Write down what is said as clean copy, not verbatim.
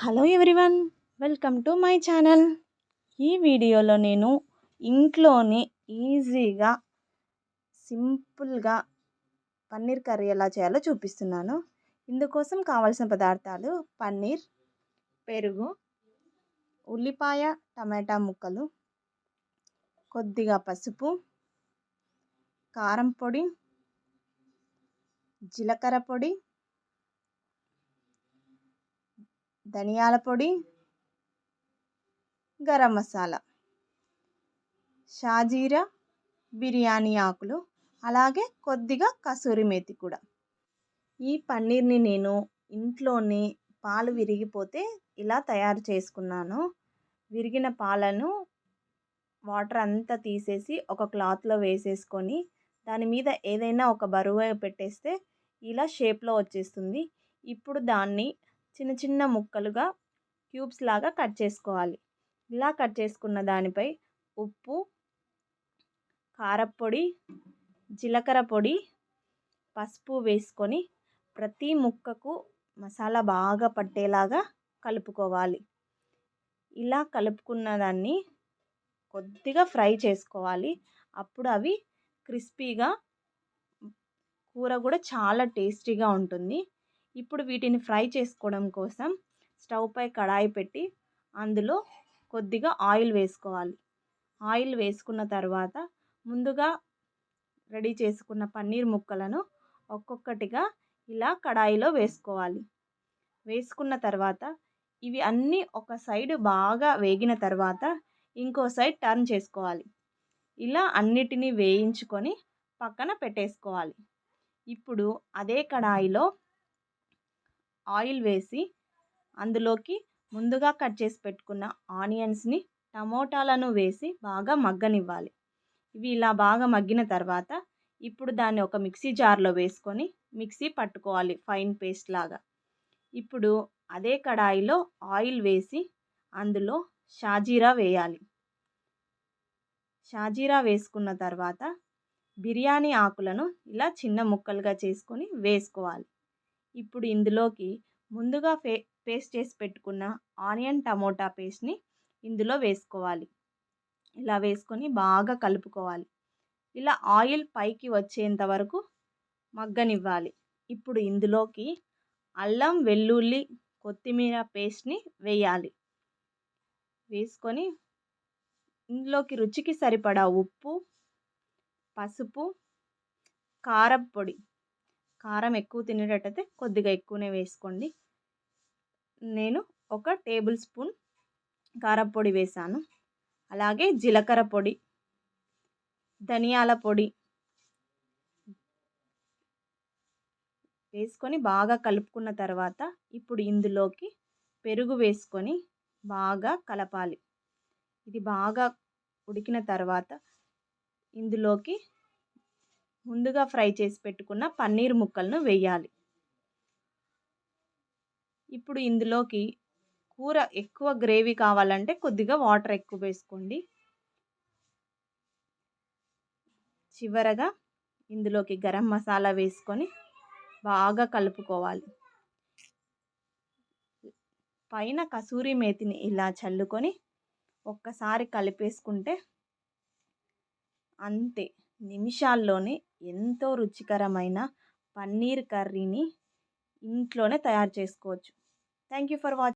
Hello everyone, welcome to my channel. ఈ వీడియోలో నేను ఇంట్లోనే ఈజీగా సింపుల్గా పన్నీర్ కర్రీ ఎలా చేయాలో చూపిస్తున్నాను. ఇందుకోసం కావాల్సిన పదార్థాలు: పన్నీర్, పెరుగు, ఉల్లిపాయ, టమాటా ముక్కలు, కొద్దిగా పసుపు, కారం పొడి, జీలకర్ర పొడి, ధనియాల పొడి, గరం మసాలా, షాజీరా, బిర్యానీ ఆకులు, అలాగే కొద్దిగా కసూరి మేతి కూడా. ఈ పన్నీర్ని నేను ఇంట్లోనే పాలు విరిగిపోతే ఇలా తయారు చేసుకున్నాను. విరిగిన పాలను వాటర్ అంతా తీసేసి ఒక క్లాత్లో వేసేసుకొని దాని మీద ఏదైనా ఒక బరువు పెట్టేస్తే ఇలా షేప్లో వచ్చేస్తుంది. ఇప్పుడు దాన్ని చిన్న చిన్న ముక్కలుగా క్యూబ్స్ లాగా కట్ చేసుకోవాలి. ఇలా కట్ చేసుకున్న దానిపై ఉప్పు, కారపొడి, జీలకర్ర పొడి, పసుపు వేసుకొని ప్రతి ముక్కకు మసాలా బాగా పట్టేలాగా కలుపుకోవాలి. ఇలా కలుపుకున్న దాన్ని కొద్దిగా ఫ్రై చేసుకోవాలి. అప్పుడు అవి క్రిస్పీగా, కూర కూడా చాలా టేస్టీగా ఉంటుంది. ఇప్పుడు వీటిని ఫ్రై చేసుకోవడం కోసం స్టవ్ పై కడాయి పెట్టి అందులో కొద్దిగా ఆయిల్ వేసుకోవాలి. ఆయిల్ వేసుకున్న తర్వాత ముందుగా రెడీ చేసుకున్న పన్నీర్ ముక్కలను ఒక్కొక్కటిగా ఇలా కడాయిలో వేసుకోవాలి. వేసుకున్న తర్వాత ఇవి అన్నీ ఒక సైడ్ బాగా వేగిన తర్వాత ఇంకో సైడ్ టర్న్ చేసుకోవాలి. ఇలా అన్నిటినీ వేయించుకొని పక్కన పెట్టేసుకోవాలి. ఇప్పుడు అదే కడాయిలో ఆయిల్ వేసి అందులోకి ముందుగా కట్ చేసి పెట్టుకున్న ఆనియన్స్ని, టమోటాలను వేసి బాగా మగ్గనివ్వాలి. ఇవి ఇలా బాగా మగ్గిన తర్వాత ఇప్పుడు దాన్ని ఒక మిక్సీ జార్లో వేసుకొని మిక్సీ పట్టుకోవాలి ఫైన్ పేస్ట్ లాగా. ఇప్పుడు అదే కడాయిలో ఆయిల్ వేసి అందులో షాజీరా వేయాలి. షాజీరా వేసుకున్న తర్వాత బిర్యానీ ఆకులను ఇలా చిన్న ముక్కలుగా చేసుకొని వేసుకోవాలి. ఇప్పుడు ఇందులోకి ముందుగా పేస్ట్ చేసి పెట్టుకున్న ఆనియన్ టమోటా పేస్ట్ని ఇందులో వేసుకోవాలి. ఇలా వేసుకొని బాగా కలుపుకోవాలి. ఇలా ఆయిల్ పైకి వచ్చేంత వరకు మగ్గనివ్వాలి. ఇప్పుడు ఇందులోకి అల్లం, వెల్లుల్లి, కొత్తిమీర పేస్ట్ని వేయాలి. వేసుకొని ఇందులోకి రుచికి సరిపడా ఉప్పు, పసుపు, కారం పొడి, కారం ఎక్కువ తినేటట్టయితే కొద్దిగా ఎక్కువనే వేసుకోండి. నేను 1 టేబుల్ స్పూన్ కారం పొడి వేసాను. అలాగే జీలకర్ర పొడి, ధనియాల పొడి వేసుకొని బాగా కలుపుకున్న తర్వాత ఇప్పుడు ఇందులోకి పెరుగు వేసుకొని బాగా కలపాలి. ఇది బాగా ఉడికిన తర్వాత ఇందులోకి ముందుగా ఫ్రై చేసి పెట్టుకున్న పన్నీర్ ముక్కలను వేయాలి. ఇప్పుడు ఇందులోకి కూర ఎక్కువ గ్రేవీ కావాలంటే కొద్దిగా వాటర్ ఎక్కువ వేసుకోండి. చివరగా ఇందులోకి గరం మసాలా వేసుకొని బాగా కలుపుకోవాలి. పైన కసూరి మేతిని ఇలా చల్లుకొని ఒక్కసారి కలిపేసుకుంటే అంతే, నిమిషాల్లోనే ఎంతో రుచికరమైన పన్నీర్ కర్రీని ఇంట్లోనే తయారు చేసుకోవచ్చు. Thank you for watching.